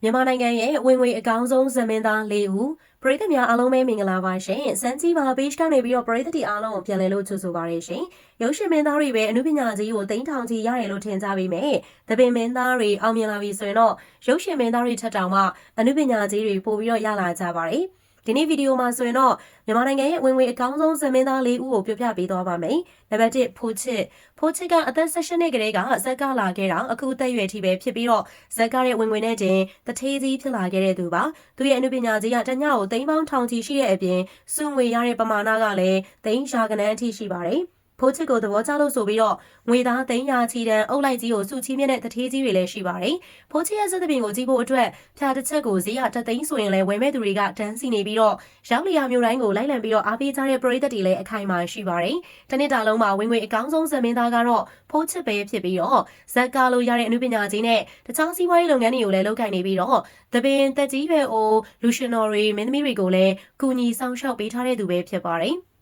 မြန်မာနိုင်ငံရဲ့ဝင်ငွေအကောင်းဆုံးဇမင်းသား၄ဦးပရိသတ်များအားလုံးပဲမင်္ဂလာပါရှင်စမ်းကြီးပါ page ကနေပြီးတော့ပရိသတ်တီအားလုံးကိုပြန်လည်လို့ကြိုဆိုပါရရှင်ရုပ်ရှင်မင်းသားတွေပဲအမှုပညာကြီးကိုသိန်းထောင်ကြီးရတယ်လို့ထင်ကြပေမဲ့တပင်မင်းသားတွေအောင်မြင်လာပြီဆိုရင်တော့ရုပ်ရှင်မင်းသားတွေထက်တောင်မှအမှုပညာကြီးတွေပို့ပြီးတော့ရလာကြပါတယ်ဒီနေ့ဗီဒီယိုမှာဆိုရင်တော့မြန်မာနိုင်ငံရဲ့ဝင်ငွေအကောင်းဆုံးဇမင်းသား၄ဦးကိုပြောပြပေးသွားပါမယ်။နံပါတ်1ဖိုးချစ်ကအသက်16နှစ်ကလေးကဇက်ကလာခဲ့တာအခုအသက်အရွယ်ထိပဲဖြစ်ပြီးတော့ဇက်ကရဲ့ဝင်ငွေနဲ့တင်တထေးကြီးဖြစ်လာခဲ့တဲ့သူပါ။သူရဲ့အမှုပညာကြီးကတညကိုသိန်းပေါင်းထောင်ချီရှိတဲ့အပြင်စုငွေရတဲ့ပမာဏကလည်းသိန်းရာကဏန်းအထိရှိပါတယ်။ဖိုးချစ်ကိုသဘောကျလို့ဆိုပြီးတော့ငွေသားသိန်းရာချီတန်အုပ်လိုက်ကြီးကိုစုချီးမြှင့်တဲ့တထေးကြီးတွေလည်းရှိပါတယ်။ဖိုးချစ်ရဲ့စသဖြင့်ကိုကြည့်ဖို့အတွက်ဖြာတစ်ချက်ကိုဈေးရတက်သိန်းဆိုရင်လည်းဝယ်မဲ့သူတွေကတန်းစီနေပြီးတော့ရောက်လျာမျိုးတိုင်းကိုလိုက်လံပြီးတော့အားပေးကြတဲ့ပရိသတ်တွေလည်းအခိုင်အမာရှိပါတယ်။တနေ့တာလုံးမှာဝင်ငွေအကောင်းဆုံးဇမင်းသားကတော့ဖိုးချစ်ပဲဖြစ်ပြီးတော့ဇက်ကာလို့ရတဲ့အမှုပညာကြီးနဲ့တခြားစီးပွားရေးလုပ်ငန်းတွေကိုလည်းလုပ်ကိုင်နေပြီးတော့တပင်တက်ကြီးပဲအိုလူရှင်တော်တွေမင်းသမီးတွေကိုလည်းကူညီဆောင်ရှောက်ပေးထားတဲ့သူပဲဖြစ်ပါတယ်။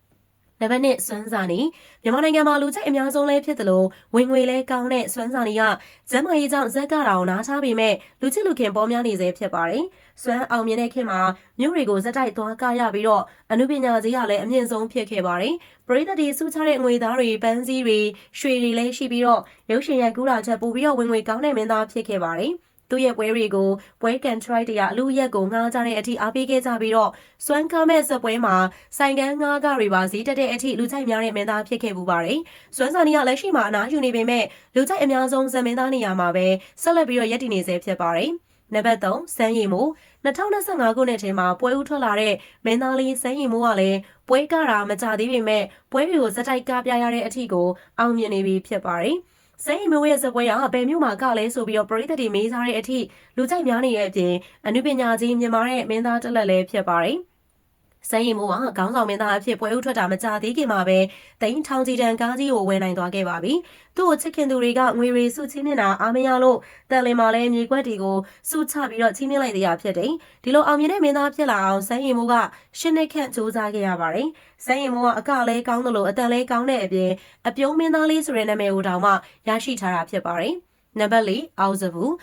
နံပါတ်1စွမ်းစာနီမြန်မာနိုင်ငံမှာလူကြိုက်အများဆုံးလဲဖြစ်တယ်လို့ဝင်ငွေလဲကောင်းတဲ့စွမ်းစာနီကကျန်းမာရေးကြောင့်ဇက်ကတောင်နားထားပေမဲ့လူချစ်လူခင်ပေါ်များနေစေဖြစ်ပါတယ်။စွမ်းအောင်မြင်တဲ့ခင်မှာမြို့တွေကိုဇက်တိုက်သွားကားရပြီးတော့အမှုပညာကြီးကလည်းအမြင့်ဆုံးဖြစ်ခဲ့ပါတယ်။ပရိသတ်တွေစုချတဲ့ငွေသားတွေပန်းစည်းတွေရွှေတွေလည်းရှိပြီးတော့ရုပ်ရှင်ရိုက်ကူးတာချက်ပို့ပြီးတော့ဝင်ငွေကောင်းတဲ့မင်းသားဖြစ်ခဲ့ပါတယ်။သူရဲ့ပွဲတွေကိုပွဲကန်ထရိုက်တရားအလူရက်ကိုငှားကြတဲ့အထိအားပေးခဲ့ကြပြီးတော့စွမ်းကားမဲ့စပွဲမှာဆိုင်ကန်းငှားကတွေပါဈေးတက်တဲ့အထိလူကြိုက်များတဲ့မင်းသားဖြစ်ခဲ့ပူပါတယ်။စွမ်းစာနီကလက်ရှိမှာအနားယူနေပေမဲ့လူကြိုက်အများဆုံးဇမင်းသားနေရာမှာပဲဆက်လက်ပြီးတော့ရပ်တည်နေဆဲဖြစ်ပါတယ်။နံပါတ်3စမ်းရည်မို့2025ခုနှစ်ထဲမှာပွဲဦးထွက်လာတဲ့မင်းသားလေးစမ်းရည်မို့ကလည်းပွဲကတာမကြသေးပေမဲ့ပွဲတွေကိုဇက်တိုက်ကပြရတဲ့အထိကိုအောင်မြင်နေပြီဖြစ်ပါတယ်။စိန်မျိုးရဲ့စပွဲကဘယ်မျိုးမှာကလဲဆိုပြီးတော့ပရိသတ်တွေမေးစားတဲ့အထိလူကြိုက်များနေရဲ့အပြင်အနုပညာကြီးမြင်မာတဲ့မင်းသားတက်လက်လည်းဖြစ်ပါတယ်။စမ်းရည်မိုးကခေါင်းဆောင်မင်းသားအဖြစ်ပွဲဥထွက်တာမကြသေးခင်မှာပဲတိန်ထောင်ကြီးတန်ကားကြီးကိုဝယ်နိုင်သွားခဲ့ပါပြီ။သူ့ကိုချစ်ခင်သူတွေကငွေရီစုချင်းမြင့်တာအားမရလို့တန်လင်မှာလည်းမြေကွက်တီကိုစုချပြီးတော့ချင်းမြင့်လိုက်သေးတာဖြစ်တယ်။ဒီလိုအောင်မြင်တဲ့မင်းသားဖြစ်လာအောင်စမ်းရည်မိုးကရှစ်နှစ်ခန့်စူးစမ်းခဲ့ရပါတယ်။စမ်းရည်မိုးကအကလည်းကောင်းတယ်လို့အတန်လည်းကောင်းတဲ့အပြင်အပြုံးမင်းသားလေးဆိုတဲ့နာမည်ကိုတောင်မှရရှိထားတာဖြစ်ပါတယ်။နံပါတ်4အောင်စဘူး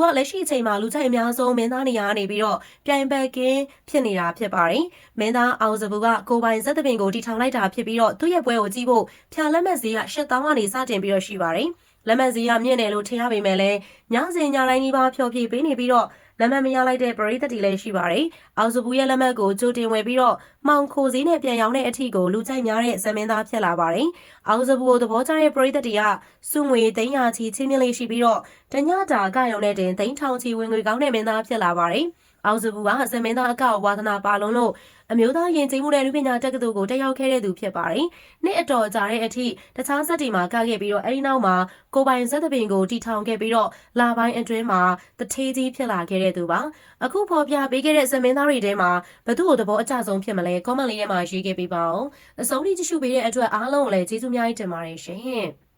ကလက်ရှိအချိန်မှာလူကြိုက်အများဆုံးမင်းသားနေရာနေပြီးတော့ပြိုင်ပတ်ကင်းဖြစ်နေတာဖြစ်ပါတယ်။မင်းသားအောင်စဘူးကကိုပိုင်ဇက်သပင်ကိုတီထောင်လိုက်တာဖြစ်ပြီးတော့သူ့ရဲ့ပွဲကိုကြည့်ဖို့ဖြာလက်မှတ်ဈေးက8000ကနေစတင်ပြီးတော့ရှိပါတယ်။လက်မှတ်ဈေးကမြင့်တယ်လို့ထင်ရပေမဲ့လည်းညစဉ်ညတိုင်းဒီပါဖျော်ဖြေပေးနေပြီးတော့လက်မှတ်မရလိုက်တဲ့ပရိသတ်တွေလည်းရှိပါတယ်။အောင်စဘူးရဲ့လက်မှတ်ကိုကြိုတင်ဝယ်ပြီးတော့မှောင်ခိုဈေးနဲ့ပြန်ရောင်းတဲ့အထိကိုလူကြိုက်များတဲ့ဇမင်းသားဖြစ်လာပါတယ်။အောင်စဘူးကိုသဘောကျတဲ့ပရိသတ်တွေကစုငွေသိန်းရာချီချင်းမြင့်လေးရှိပြီးတော့တညတာကရုံနဲ့တင်သိန်းထောင်ချီဝင်ငွေကောင်းတဲ့မင်းသားဖြစ်လာပါတယ်။အောင်စဘူးကဇမင်းသားအကောက်ဝါသနာပါလုံးလို့အမျိုးသားယဉ်ကျေးမှုနဲ့လူပညာတက္ကသိုလ်ကိုတက်ရောက်ခဲ့တဲ့သူဖြစ်ပါတယ်။နှစ်အတော်ကြာတဲ့အထိတခြားဇက်တီမှာကခဲ့ပြီးတော့အဲဒီနောက်မှာကိုပိုင်ဇက်သပင်ကိုတီထောင်ခဲ့ပြီးတော့လာပိုင်းအတွင်းမှာတထေးကြီးဖြစ်လာခဲ့တဲ့သူပါ။အခုဖော်ပြပေးခဲ့တဲ့ဇမင်းသားတွေထဲမှာဘသူ့ကိုသဘောအကျဆုံးဖြစ်မလဲ comment လေးထဲမှာရေးခဲ့ပေးပါဦး။အဆုံးထိကြည့်ရှုပေးတဲ့အတွက်အားလုံးကိုလည်းကျေးဇူးများကြီးတင်ပါတယ်ရှင်။